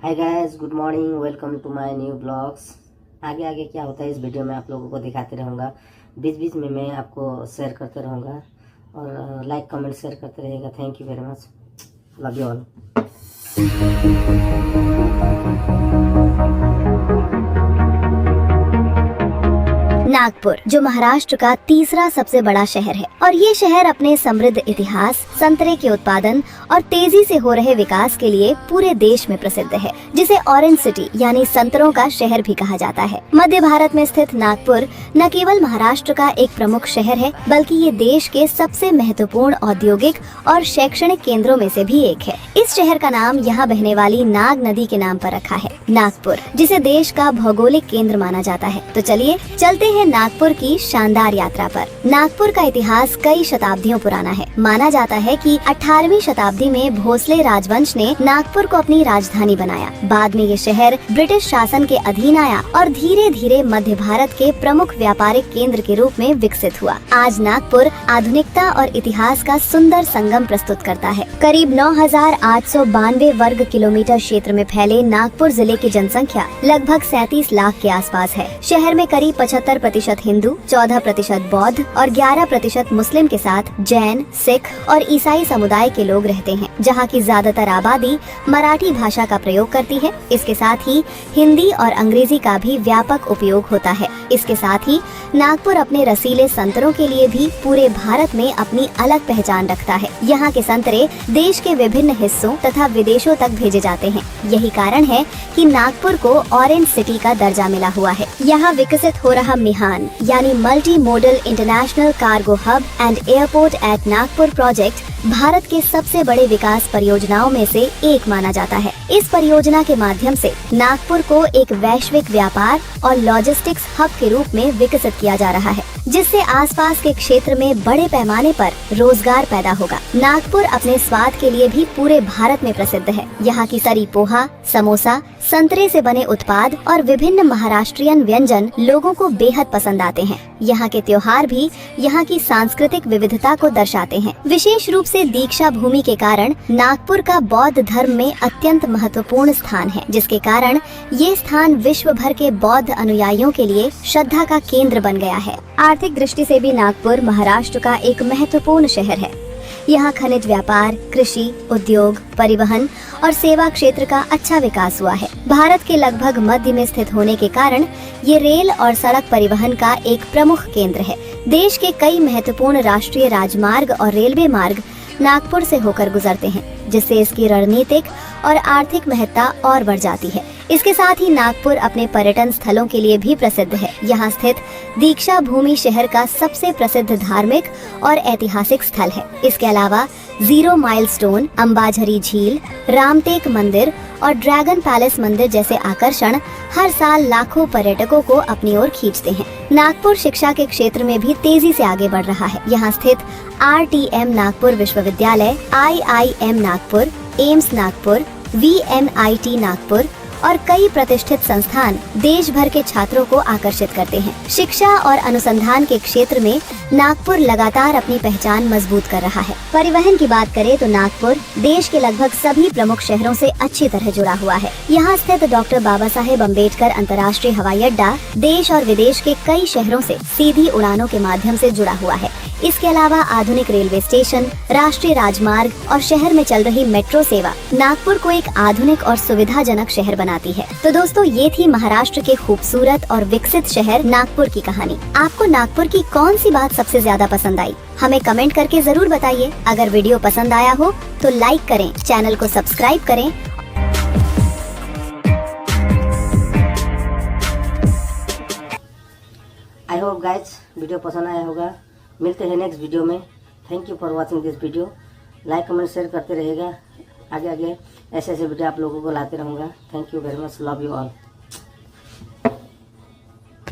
Hi guys, good morning, welcome to my new blogs. आगे आगे क्या होता है इस वीडियो में आप लोगों को दिखाते रहूँगा। बीच बीच में मैं आपको शेयर करते रहूँगा और लाइक कमेंट शेयर करते रहिएगा। Thank you very much, love you all. Nagpur जो महाराष्ट्र का तीसरा सबसे बड़ा शहर है और ये शहर अपने समृद्ध इतिहास, संतरे के उत्पादन और तेजी से हो रहे विकास के लिए पूरे देश में प्रसिद्ध है, जिसे ऑरेंज सिटी यानी संतरों का शहर भी कहा जाता है। मध्य भारत में स्थित नागपुर न केवल महाराष्ट्र का एक प्रमुख शहर है, बल्कि ये देश के सबसे महत्वपूर्ण औद्योगिक और शैक्षणिक केंद्रों में से भी एक है। इस शहर का नाम यहाँ बहने वाली नाग नदी के नाम पर रखा है, नागपुर, जिसे देश का भौगोलिक केंद्र माना जाता है। तो चलिए चलते हैं नागपुर की शानदार यात्रा पर। नागपुर का इतिहास कई शताब्दियों पुराना है। माना जाता है कि 18वीं शताब्दी में भोसले राजवंश ने नागपुर को अपनी राजधानी बनाया। बाद में ये शहर ब्रिटिश शासन के अधीन आया और धीरे धीरे मध्य भारत के प्रमुख व्यापारिक केंद्र के रूप में विकसित हुआ। आज नागपुर आधुनिकता और इतिहास का सुंदर संगम प्रस्तुत करता है। करीब 9,892 वर्ग किलोमीटर क्षेत्र में फैले नागपुर जिले की जनसंख्या लगभग 37 लाख के आसपास है। शहर में करीब 75% हिंदू, 14% बौद्ध और 11% मुस्लिम के साथ जैन, सिख और ईसाई समुदाय के लोग रहते हैं, जहाँ की ज्यादातर आबादी मराठी भाषा का प्रयोग करती है। इसके साथ ही हिंदी और अंग्रेजी का भी व्यापक उपयोग होता है। इसके साथ ही नागपुर अपने रसीले संतरों के लिए भी पूरे भारत में अपनी अलग पहचान रखता है। यहाँ के संतरे देश के विभिन्न हिस्सों तथा विदेशों तक भेजे जाते हैं। यही कारण है कि नागपुर को ऑरेंज सिटी का दर्जा मिला हुआ है। यहाँ विकसित हो रहा मिहान यानी multi modal international cargo hub and airport at Nagpur project Bharat के सबसे बड़े विकास परियोजनाओं में से एक माना जाता है। इस परियोजना के माध्यम से नागपुर को एक वैश्विक व्यापार और लॉजिस्टिक्स हब के रूप में विकसित किया जा रहा है, जिससे आसपास के क्षेत्र में बड़े पैमाने पर रोजगार पैदा होगा। नागपुर अपने स्वाद के लिए भी पूरे भारत में प्रसिद्ध है। यहाँ की सरी पोहा, समोसा, संतरे से बने उत्पाद और विभिन्न महाराष्ट्रियन व्यंजन लोगों को बेहद पसंद आते हैं। यहाँ के त्योहार भी यहाँ की सांस्कृतिक विविधता को दर्शाते हैं। विशेष रूप से दीक्षा भूमि के कारण नागपुर का बौद्ध धर्म में अत्यंत महत्वपूर्ण स्थान है, जिसके कारण ये स्थान विश्व भर के बौद्ध अनुयायियों के लिए श्रद्धा का केंद्र बन गया है। आर्थिक दृष्टि से भी नागपुर महाराष्ट्र का एक महत्वपूर्ण शहर है। यहाँ खनिज व्यापार, कृषि, उद्योग, परिवहन और सेवा क्षेत्र का अच्छा विकास हुआ है। भारत के लगभग मध्य में स्थित होने के कारण ये रेल और सड़क परिवहन का एक प्रमुख केंद्र है। देश के कई महत्वपूर्ण राष्ट्रीय राजमार्ग और रेलवे मार्ग नागपुर से होकर गुजरते हैं, जिससे इसकी रणनीतिक और आर्थिक महत्ता और बढ़ जाती है। इसके साथ ही नागपुर अपने पर्यटन स्थलों के लिए भी प्रसिद्ध है। यहाँ स्थित दीक्षा भूमि शहर का सबसे प्रसिद्ध धार्मिक और ऐतिहासिक स्थल है। इसके अलावा जीरो माइलस्टोन, अंबाझरी झील, रामटेक मंदिर और ड्रैगन पैलेस मंदिर जैसे आकर्षण हर साल लाखों पर्यटकों को अपनी ओर खींचते हैं। नागपुर शिक्षा के क्षेत्र में भी तेजी से आगे बढ़ रहा है। यहाँ स्थित RTM नागपुर विश्वविद्यालय, IIM Nagpur, AIIMS Nagpur, VNIT Nagpur और कई प्रतिष्ठित संस्थान देश भर के छात्रों को आकर्षित करते हैं। शिक्षा और अनुसंधान के क्षेत्र में नागपुर लगातार अपनी पहचान मजबूत कर रहा है। परिवहन की बात करें तो नागपुर देश के लगभग सभी प्रमुख शहरों से अच्छी तरह जुड़ा हुआ है। यहाँ स्थित डॉक्टर बाबा साहेब अम्बेडकर अंतर्राष्ट्रीय हवाई अड्डा देश और विदेश के कई शहरों से सीधी उड़ानों के माध्यम से जुड़ा हुआ है। इसके अलावा आधुनिक रेलवे स्टेशन, राष्ट्रीय राजमार्ग और शहर में चल रही मेट्रो सेवा नागपुर को एक आधुनिक और सुविधाजनक शहर बनाती है। तो दोस्तों, ये थी महाराष्ट्र के खूबसूरत और विकसित शहर नागपुर की कहानी। आपको नागपुर की कौन सी बात सबसे ज्यादा पसंद आई? हमें कमेंट करके जरूर बताइए। अगर वीडियो पसंद आया हो तो लाइक करें, चैनल को सब्सक्राइब करें। आई होप गाइज वीडियो पसंद आया होगा। मिलते हैं नेक्स्ट वीडियो में। Thank you for watching this video. Like comment share करते रहिएगा। आगे आगे ऐसे ऐसे वीडियो आप लोगों को लाते रहूँगा। Thank you very much, love you all.